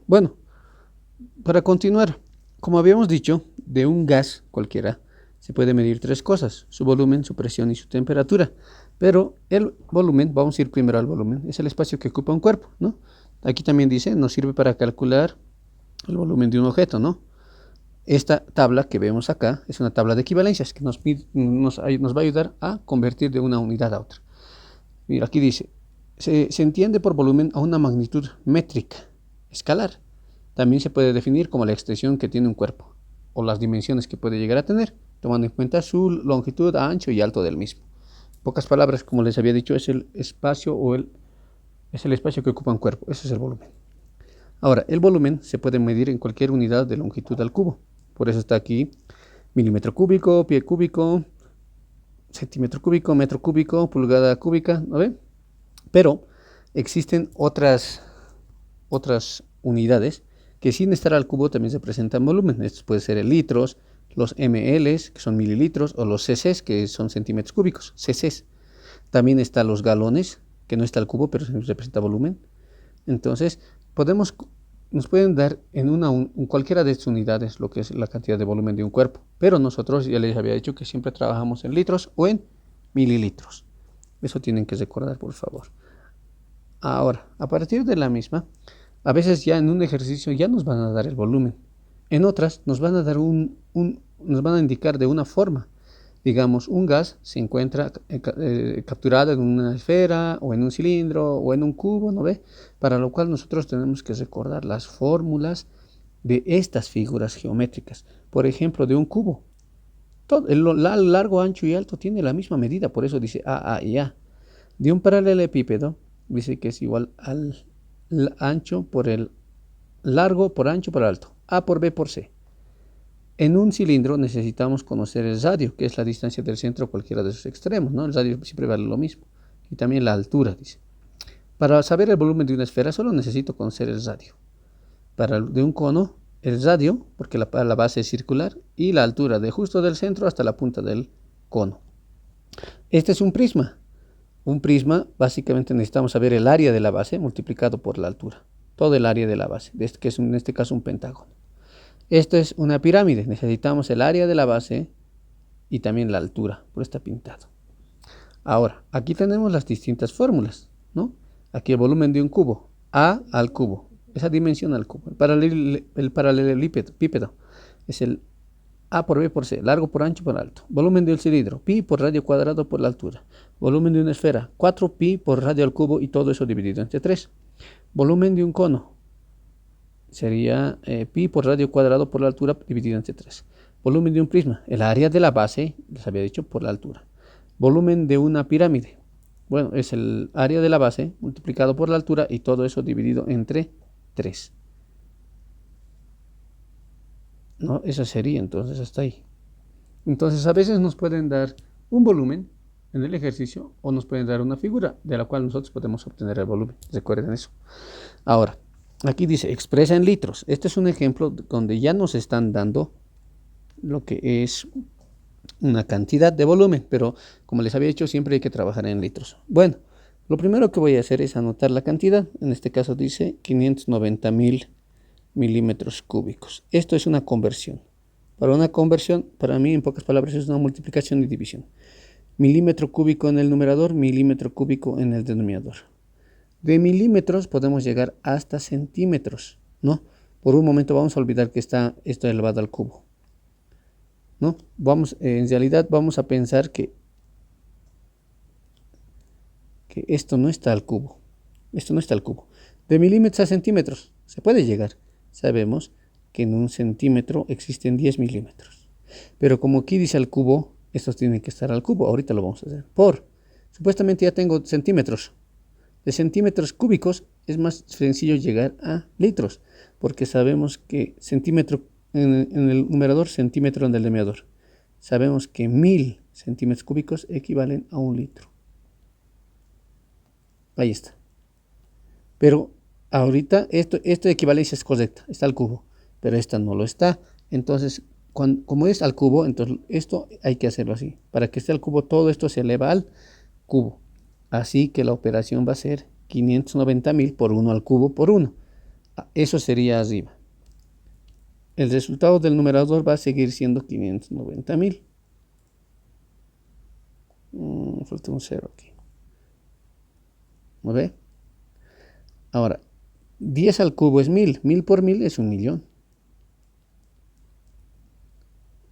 Bueno, para continuar, como habíamos dicho, de un gas cualquiera se puede medir tres cosas: su volumen, su presión y su temperatura. Pero el volumen, vamos a ir primero al volumen, es el espacio que ocupa un cuerpo, ¿no? Aquí también dice, nos sirve para calcular el volumen de un objeto, ¿no? Esta tabla que vemos acá es una tabla de equivalencias que nos va a ayudar a convertir de una unidad a otra. Mira, aquí dice, se entiende por volumen a una magnitud métrica, escalar. También se puede definir como la extensión que tiene un cuerpo, o las dimensiones que puede llegar a tener, tomando en cuenta su longitud, ancho y alto del mismo. En pocas palabras, como les había dicho, es el espacio es el espacio que ocupa un cuerpo. Ese es el volumen. Ahora, el volumen se puede medir en cualquier unidad de longitud al cubo. Por eso está aquí milímetro cúbico, pie cúbico, centímetro cúbico, metro cúbico, pulgada cúbica, ¿no ven? Pero existen otras unidades que sin estar al cubo también se presentan volumen. Estos pueden ser el litros, los ml, que son mililitros, o los cc's, que son centímetros cúbicos, cc's. También están los galones, que no está al cubo, pero se representa volumen. Entonces, nos pueden dar en cualquiera de estas unidades lo que es la cantidad de volumen de un cuerpo. Pero nosotros ya les había dicho que siempre trabajamos en litros o en mililitros. Eso tienen que recordar, por favor. Ahora, a partir de la misma, a veces ya en un ejercicio ya nos van a dar el volumen. En otras nos van a dar nos van a indicar de una forma. Digamos, un gas se encuentra capturado en una esfera o en un cilindro o en un cubo, ¿no ve? Para lo cual nosotros tenemos que recordar las fórmulas de estas figuras geométricas. Por ejemplo, de un cubo. Todo, el largo, ancho y alto tiene la misma medida, por eso dice A y A. De un paralelepípedo dice que es igual al ancho por el largo por ancho por alto, A por B por C. En un cilindro necesitamos conocer el radio, que es la distancia del centro a cualquiera de sus extremos, ¿no? El radio siempre vale lo mismo. Y también la altura, dice. Para saber el volumen de una esfera solo necesito conocer el radio. Para de un cono, el radio, porque la base es circular, y la altura de justo del centro hasta la punta del cono. Este es un prisma. Un prisma, básicamente necesitamos saber el área de la base multiplicado por la altura. Todo el área de la base, que es en este caso un pentágono. Esto es una pirámide. Necesitamos el área de la base y también la altura, por está pintado. Ahora, aquí tenemos las distintas fórmulas, ¿no? Aquí el volumen de un cubo, A al cubo, esa dimensión al cubo. El paralelepípedo es el A por B por C, largo por ancho por alto. Volumen de un cilindro, pi por radio cuadrado por la altura. Volumen de una esfera, 4pi por radio al cubo y todo eso dividido entre 3. Volumen de un cono sería pi por radio cuadrado por la altura dividido entre 3. Volumen de un prisma, el área de la base, les había dicho, por la altura. Volumen de una pirámide, bueno, es el área de la base multiplicado por la altura y todo eso dividido entre 3. ¿No? Eso sería entonces hasta ahí. Entonces a veces nos pueden dar un volumen en el ejercicio o nos pueden dar una figura de la cual nosotros podemos obtener el volumen. Recuerden eso. Ahora, aquí dice expresa en litros. Este es un ejemplo donde ya nos están dando lo que es una cantidad de volumen, pero como les había dicho, siempre hay que trabajar en litros. Bueno, lo primero que voy a hacer es anotar la cantidad. En este caso dice 590.000 milímetros cúbicos. Esto es una conversión. Para una conversión, para mí, en pocas palabras, es una multiplicación y división. Milímetro cúbico en el numerador, milímetro cúbico en el denominador. De milímetros podemos llegar hasta centímetros, ¿no? Por un momento vamos a olvidar que está esto elevado al cubo, ¿no? En realidad vamos a pensar que esto no está al cubo. Esto no está al cubo. De milímetros a centímetros se puede llegar. Sabemos que en un centímetro existen 10 milímetros. Pero como aquí dice al cubo, estos tienen que estar al cubo. Ahorita lo vamos a hacer. Supuestamente ya tengo centímetros. De centímetros cúbicos es más sencillo llegar a litros, porque sabemos que centímetro en el numerador, centímetro en el denominador. Sabemos que 1000 centímetros cúbicos equivalen a 1 litro. Ahí está. Pero ahorita esta equivalencia es correcta, está al cubo, pero esta no lo está. Entonces, como es al cubo, entonces esto hay que hacerlo así. Para que esté al cubo, todo esto se eleva al cubo. Así que la operación va a ser 590.000 por 1 al cubo por 1. Eso sería arriba. El resultado del numerador va a seguir siendo 590.000. Falta un 0 aquí. ¿No ve? Ahora, 10 al cubo es 1000. 1000 por 1000 es 1.000.000.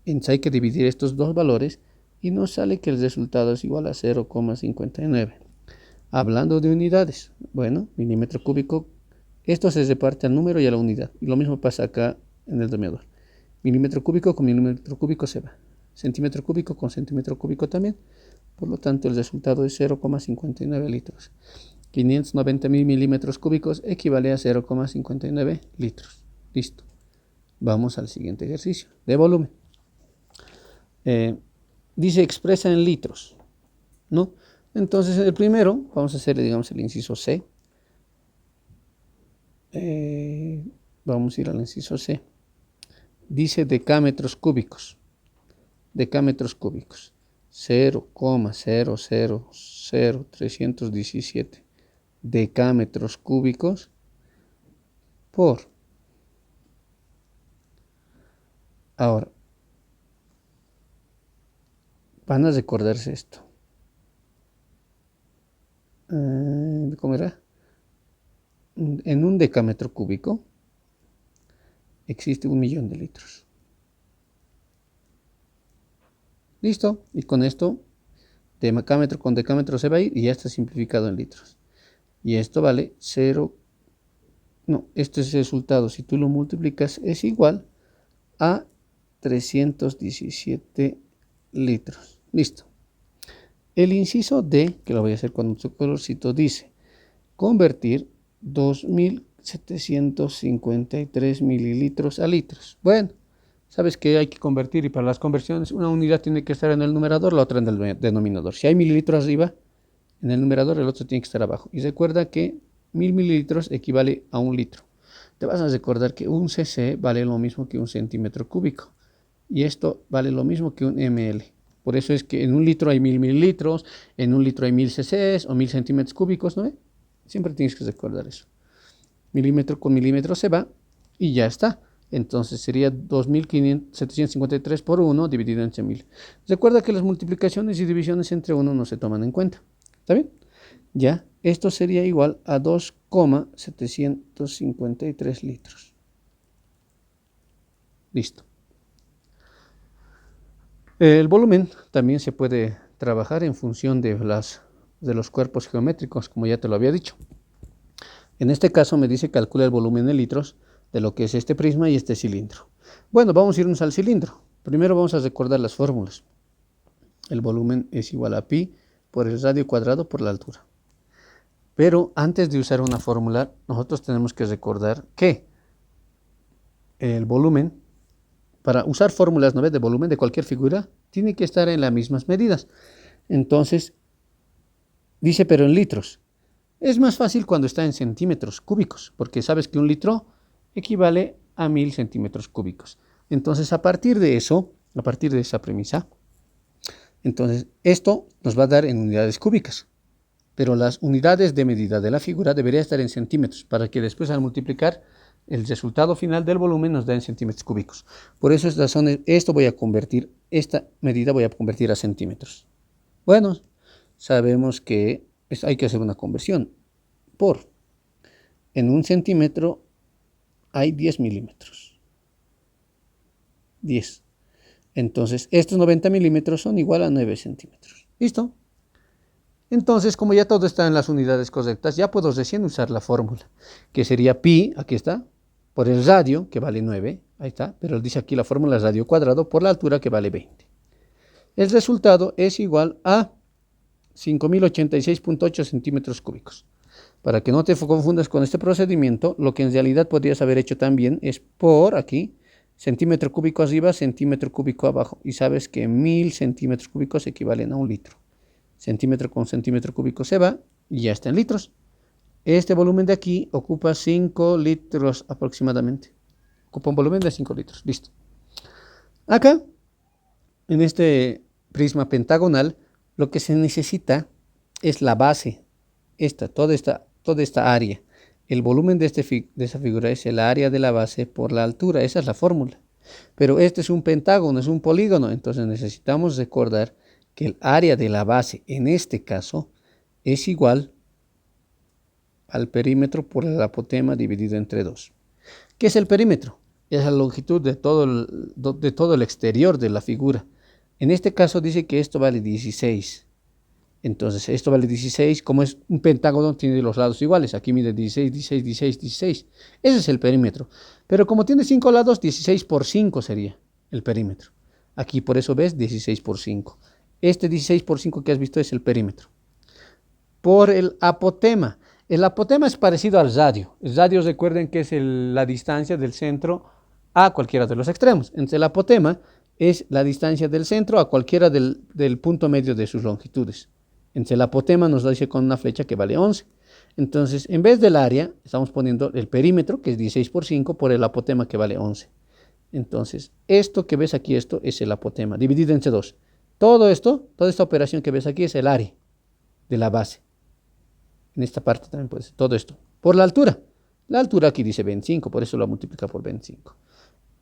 Entonces hay que dividir estos dos valores y nos sale que el resultado es igual a 0,59. Hablando de unidades, bueno, milímetro cúbico, esto se reparte al número y a la unidad. Y lo mismo pasa acá en el denominador. Milímetro cúbico con milímetro cúbico se va. Centímetro cúbico con centímetro cúbico también. Por lo tanto, el resultado es 0,59 litros. 590.000 milímetros cúbicos equivale a 0,59 litros. Listo. Vamos al siguiente ejercicio de volumen. Dice expresa en litros, ¿no? Entonces, el primero, vamos a hacer, digamos, el inciso C. Vamos a ir al inciso C. Dice decámetros cúbicos. Decámetros cúbicos. 0,000317 decámetros cúbicos por. Ahora, van a recordarse esto. ¿Cómo era? En un decámetro cúbico existe 1.000.000 de litros. Listo. Y con esto, decámetro con decámetro se va a ir y ya está simplificado en litros. Y esto vale 0. No, este es el resultado. Si tú lo multiplicas, es igual a 317 litros. Listo. El inciso D, que lo voy a hacer con otro colorcito, dice convertir 2.753 mililitros a litros. Bueno, sabes que hay que convertir y para las conversiones una unidad tiene que estar en el numerador, la otra en el denominador. Si hay mililitros arriba, en el numerador el otro tiene que estar abajo. Y recuerda que 1000 mililitros equivale a 1 litro. Te vas a recordar que un cc vale lo mismo que un centímetro cúbico. Y esto vale lo mismo que un ml. Por eso es que en un litro hay 1000 mililitros, en un litro hay 1000 cc's o 1000 centímetros cúbicos, ¿no? Siempre tienes que recordar eso. Milímetro con milímetro se va y ya está. Entonces sería 2.753 por 1 dividido entre 1000. Recuerda que las multiplicaciones y divisiones entre 1 no se toman en cuenta. ¿Está bien? Ya, esto sería igual a 2,753 litros. Listo. El volumen también se puede trabajar en función de los cuerpos geométricos, como ya te lo había dicho. En este caso me dice calcula el volumen en litros de lo que es este prisma y este cilindro. Bueno, vamos a irnos al cilindro. Primero vamos a recordar las fórmulas. El volumen es igual a pi por el radio cuadrado por la altura. Pero antes de usar una fórmula, nosotros tenemos que recordar que el volumen, para usar fórmulas, ¿no ves?, de volumen de cualquier figura, tiene que estar en las mismas medidas. Entonces, dice, pero en litros. Es más fácil cuando está en centímetros cúbicos, porque sabes que un litro equivale a 1000 centímetros cúbicos. Entonces, a partir de eso, a partir de esa premisa, entonces esto nos va a dar en unidades cúbicas. Pero las unidades de medida de la figura deberían estar en centímetros, para que después al multiplicar el resultado final del volumen nos da en centímetros cúbicos. Por eso esta medida voy a convertir a centímetros. Bueno, sabemos que hay que hacer una conversión. En un centímetro hay 10 milímetros. 10. Entonces, estos 90 milímetros son igual a 9 centímetros. ¿Listo? Entonces, como ya todo está en las unidades correctas, ya puedo recién usar la fórmula, que sería pi, aquí está, por el radio, que vale 9, ahí está, pero dice aquí la fórmula radio cuadrado por la altura, que vale 20. El resultado es igual a 5.086.8 centímetros cúbicos. Para que no te confundas con este procedimiento, lo que en realidad podrías haber hecho también es por aquí, centímetro cúbico arriba, centímetro cúbico abajo, y sabes que 1000 centímetros cúbicos equivalen a 1 litro. Centímetro con centímetro cúbico se va y ya está en litros. Este volumen de aquí ocupa 5 litros aproximadamente. Ocupa un volumen de 5 litros. Listo. Acá, en este prisma pentagonal, lo que se necesita es la base. Toda esta área. el volumen de esa figura es el área de la base por la altura. Esa es la fórmula. Pero este es un pentágono, es un polígono. Entonces necesitamos recordar que el área de la base, en este caso, es igual al perímetro por el apotema dividido entre 2. ¿Qué es el perímetro? Es la longitud de todo el exterior de la figura. En este caso dice que esto vale 16. Entonces esto vale 16. Como es un pentágono, tiene los lados iguales. Aquí mide 16, 16, 16, 16. Ese es el perímetro. Pero como tiene 5 lados, 16 por 5 sería el perímetro. Aquí por eso ves 16 por 5. Este 16 por 5 que has visto es el perímetro. Por el apotema. El apotema es parecido al radio. El radio, recuerden que es la distancia del centro a cualquiera de los extremos. Entonces el apotema es la distancia del centro a cualquiera del punto medio de sus longitudes. Entonces el apotema nos lo dice con una flecha que vale 11. Entonces en vez del área estamos poniendo el perímetro, que es 16 por 5, por el apotema que vale 11. Entonces esto que ves aquí, esto es el apotema, dividido entre 2. Todo esto, toda esta operación que ves aquí es el área de la base. En esta parte también puede ser todo esto. Por la altura. La altura aquí dice 25, por eso lo multiplica por 25.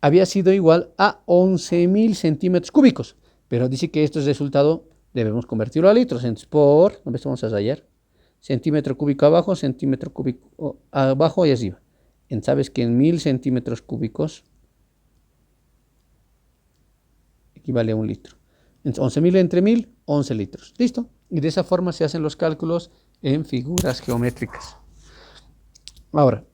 Había sido igual a 11.000 centímetros cúbicos. Pero dice que esto es resultado, debemos convertirlo a litros. Entonces, vamos a rayar. Centímetro cúbico abajo, centímetro cúbico abajo y arriba. Entonces, sabes que en 1000 centímetros cúbicos equivale a 1 litro. Entonces, 11.000 entre 1000, 11 litros. ¿Listo? Y de esa forma se hacen los cálculos en figuras geométricas. Ahora,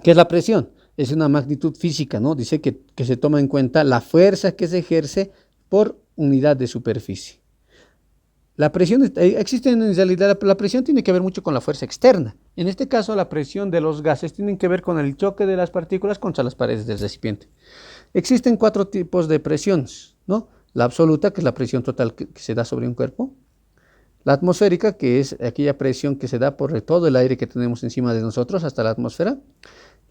¿qué es la presión? Es una magnitud física, ¿no? Dice que se toma en cuenta la fuerza que se ejerce por unidad de superficie. La presión existe en realidad, la presión tiene que ver mucho con la fuerza externa. En este caso, la presión de los gases tiene que ver con el choque de las partículas contra las paredes del recipiente. Existen 4 tipos de presiones, ¿no? La absoluta, que es la presión total que se da sobre un cuerpo. La atmosférica, que es aquella presión que se da por todo el aire que tenemos encima de nosotros hasta la atmósfera.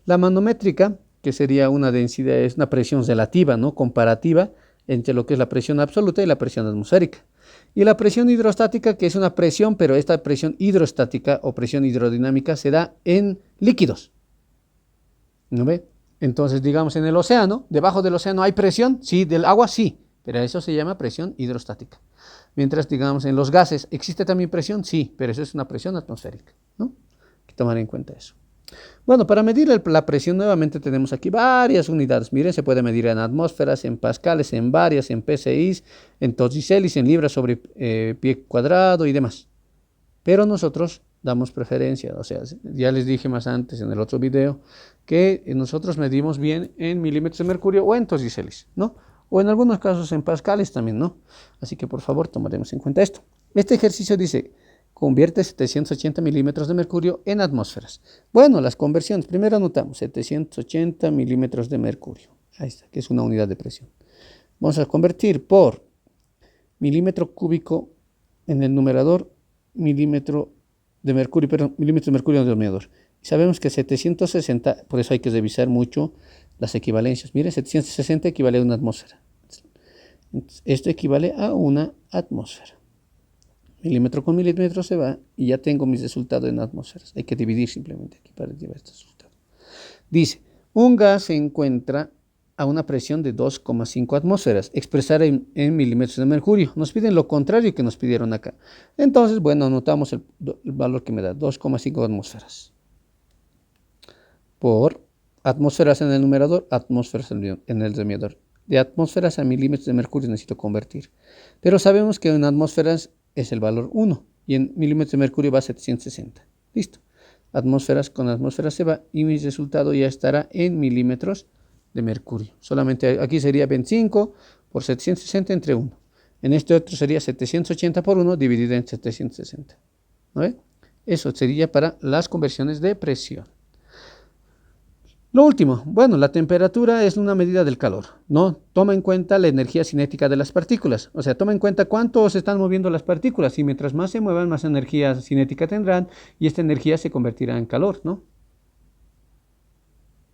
La manométrica, que sería una densidad, es una presión relativa, ¿no? Comparativa entre lo que es la presión absoluta y la presión atmosférica. Y la presión hidrostática, que es una presión, pero esta presión hidrostática o presión hidrodinámica se da en líquidos. ¿No ve? Entonces, digamos, en el océano, debajo del océano hay presión, sí, del agua sí, pero eso se llama presión hidrostática. Mientras, digamos, en los gases, ¿existe también presión? Sí, pero eso es una presión atmosférica, ¿no? Hay que tomar en cuenta eso. Bueno, para medir la presión nuevamente tenemos aquí varias unidades. Miren, se puede medir en atmósferas, en pascales, en varias, en PSI, en torricelis, en libras sobre pie cuadrado y demás. Pero nosotros damos preferencia, o sea, ya les dije más antes en el otro video que nosotros medimos bien en milímetros de mercurio o en torricelis, ¿no? O en algunos casos en pascales también, ¿no? Así que por favor tomaremos en cuenta esto. Este ejercicio dice, convierte 780 milímetros de mercurio en atmósferas. Bueno, las conversiones, primero anotamos 780 milímetros de mercurio. Ahí está, que es una unidad de presión. Vamos a convertir por milímetro cúbico en el numerador, milímetros de mercurio en el denominador. Y sabemos que 760, por eso hay que revisar mucho las equivalencias. Mire, 760 equivale a una atmósfera. Esto equivale a una atmósfera. Milímetro con milímetro se va y ya tengo mis resultados en atmósferas. Hay que dividir simplemente aquí para llevar este resultado. Dice, un gas se encuentra a una presión de 2,5 atmósferas, expresar en milímetros de mercurio. Nos piden lo contrario que nos pidieron acá. Entonces, bueno, anotamos el valor que me da, 2,5 atmósferas. Por atmósferas en el numerador, atmósferas en el denominador. De atmósferas a milímetros de mercurio necesito convertir. Pero sabemos que en atmósferas es el valor 1 y en milímetros de mercurio va a 760. Listo. Atmósferas con atmósferas se va y mi resultado ya estará en milímetros de mercurio. Solamente aquí sería 25 por 760 entre 1. En este otro sería 780 por 1 dividido en 760. ¿No ve? Eso sería para las conversiones de presión. Lo último, bueno, la temperatura es una medida del calor, ¿no? Toma en cuenta la energía cinética de las partículas, o sea, toma en cuenta cuánto se están moviendo las partículas y mientras más se muevan, más energía cinética tendrán y esta energía se convertirá en calor, ¿no?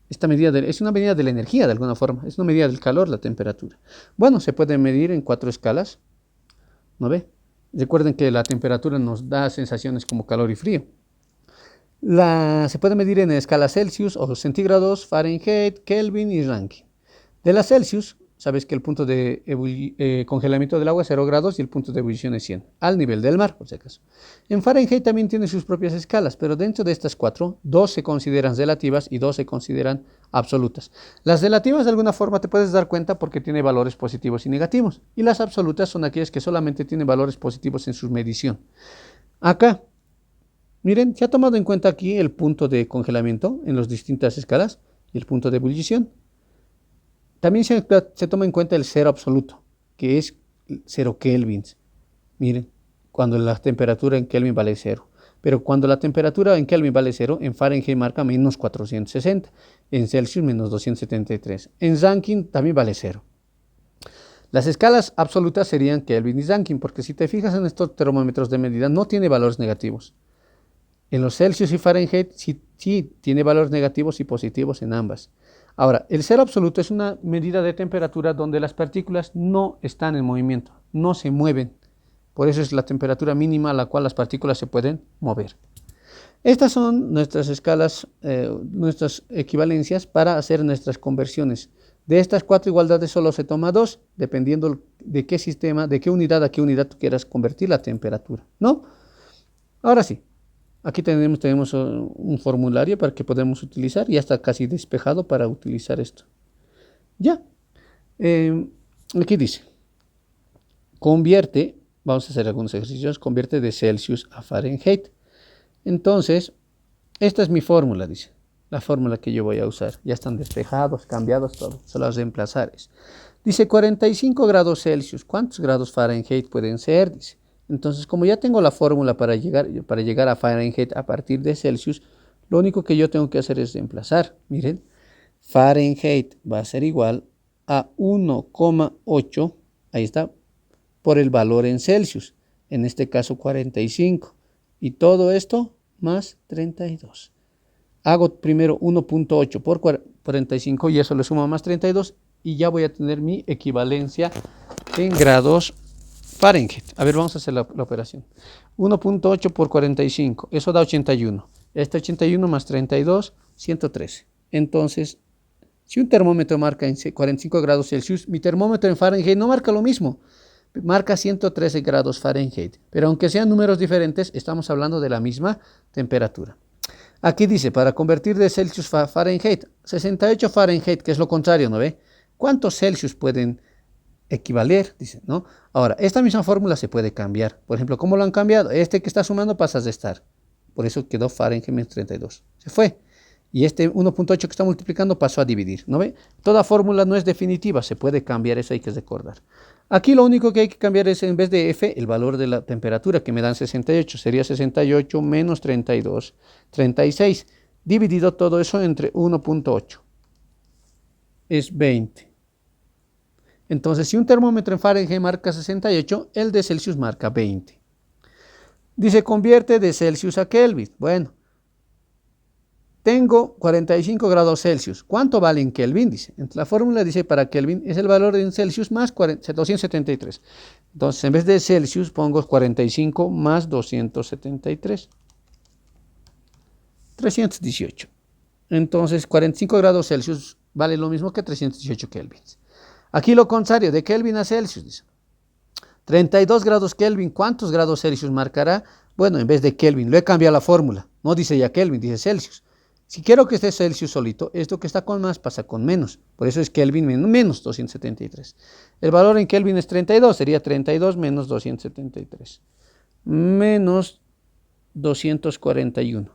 Esta medida es una medida de la energía de alguna forma, es una medida del calor, la temperatura. Bueno, se puede medir en 4 escalas, ¿no ve? Recuerden que la temperatura nos da sensaciones como calor y frío. Se puede medir en escala Celsius o centígrados, Fahrenheit, Kelvin y Rankine. De la Celsius, sabes que el punto de congelamiento del agua es 0 grados y el punto de ebullición es 100, al nivel del mar, por si acaso. En Fahrenheit también tiene sus propias escalas, pero dentro de estas 4, 2 se consideran relativas y 2 se consideran absolutas. Las relativas de alguna forma te puedes dar cuenta porque tiene valores positivos y negativos, y las absolutas son aquellas que solamente tienen valores positivos en su medición. Acá, miren, se ha tomado en cuenta aquí el punto de congelamiento en las distintas escalas y el punto de ebullición. También se toma en cuenta el cero absoluto, que es 0 kelvins. Miren, cuando la temperatura en Kelvin vale 0. Pero cuando la temperatura en Kelvin vale 0, en Fahrenheit marca menos 460, en Celsius menos 273. En Rankine también vale 0. Las escalas absolutas serían Kelvin y Rankine, porque si te fijas en estos termómetros de medida, no tiene valores negativos. En los Celsius y Fahrenheit sí tiene valores negativos y positivos en ambas. Ahora, el cero absoluto es una medida de temperatura donde las partículas no están en movimiento, no se mueven. Por eso es la temperatura mínima a la cual las partículas se pueden mover. Estas son nuestras escalas, nuestras equivalencias para hacer nuestras conversiones. De estas 4 igualdades solo se toma 2, dependiendo de qué sistema, de qué unidad a qué unidad tú quieras convertir la temperatura, ¿no? Ahora sí. Aquí tenemos un formulario para que podamos utilizar. Ya está casi despejado para utilizar esto. Ya. Aquí dice, convierte, vamos a hacer algunos ejercicios, convierte de Celsius a Fahrenheit. Entonces, esta es mi fórmula, dice. La fórmula que yo voy a usar. Ya están despejados, cambiados, todo. Solo las reemplazar. Dice 45 grados Celsius. ¿Cuántos grados Fahrenheit pueden ser? Dice. Entonces, como ya tengo la fórmula para llegar a Fahrenheit a partir de Celsius, lo único que yo tengo que hacer es reemplazar. Miren, Fahrenheit va a ser igual a 1,8, ahí está, por el valor en Celsius, en este caso 45. Y todo esto más 32. Hago primero 1,8 por 45 y eso le sumo más 32 y ya voy a tener mi equivalencia en grados Fahrenheit. A ver, vamos a hacer la operación. 1,8 por 45, eso da 81. Este 81 más 32, 113. Entonces, si un termómetro marca en 45 grados Celsius, mi termómetro en Fahrenheit no marca lo mismo. Marca 113 grados Fahrenheit. Pero aunque sean números diferentes, estamos hablando de la misma temperatura. Aquí dice, para convertir de Celsius a Fahrenheit, 68 Fahrenheit, que es lo contrario, ¿no ve? ¿Cuántos Celsius pueden equivaler? Dice, ¿no? Ahora, esta misma fórmula se puede cambiar. Por ejemplo, ¿cómo lo han cambiado? Este que está sumando pasa a restar. Por eso quedó Fahrenheit menos 32. Se fue. Y este 1,8 que está multiplicando pasó a dividir, ¿no ve? Toda fórmula no es definitiva, se puede cambiar, eso hay que recordar. Aquí lo único que hay que cambiar es, en vez de F, el valor de la temperatura, que me dan 68. Sería 68 menos 32, 36. Dividido todo eso entre 1,8. Es 20. Entonces, si un termómetro en Fahrenheit marca 68, el de Celsius marca 20. Dice, convierte de Celsius a Kelvin. Bueno, tengo 45 grados Celsius. ¿Cuánto vale en Kelvin? Dice. La fórmula dice para Kelvin es el valor en Celsius más 273. Entonces, en vez de Celsius, pongo 45 más 273. 318. Entonces, 45 grados Celsius vale lo mismo que 318 kelvins. Aquí lo contrario, de Kelvin a Celsius, dice. 32 grados Kelvin, ¿cuántos grados Celsius marcará? Bueno, en vez de Kelvin, lo he cambiado la fórmula. No dice ya Kelvin, dice Celsius. Si quiero que esté Celsius solito, esto que está con más pasa con menos. Por eso es Kelvin menos 273. El valor en Kelvin es 32, sería 32 menos 273. Menos 241.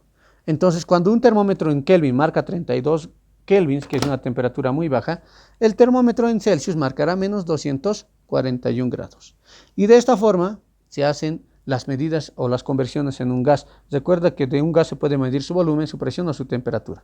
Entonces, cuando un termómetro en Kelvin marca 32 kelvins, que es una temperatura muy baja, el termómetro en Celsius marcará menos 241 grados. Y de esta forma se hacen las medidas o las conversiones en un gas. Recuerda que de un gas se puede medir su volumen, su presión o su temperatura.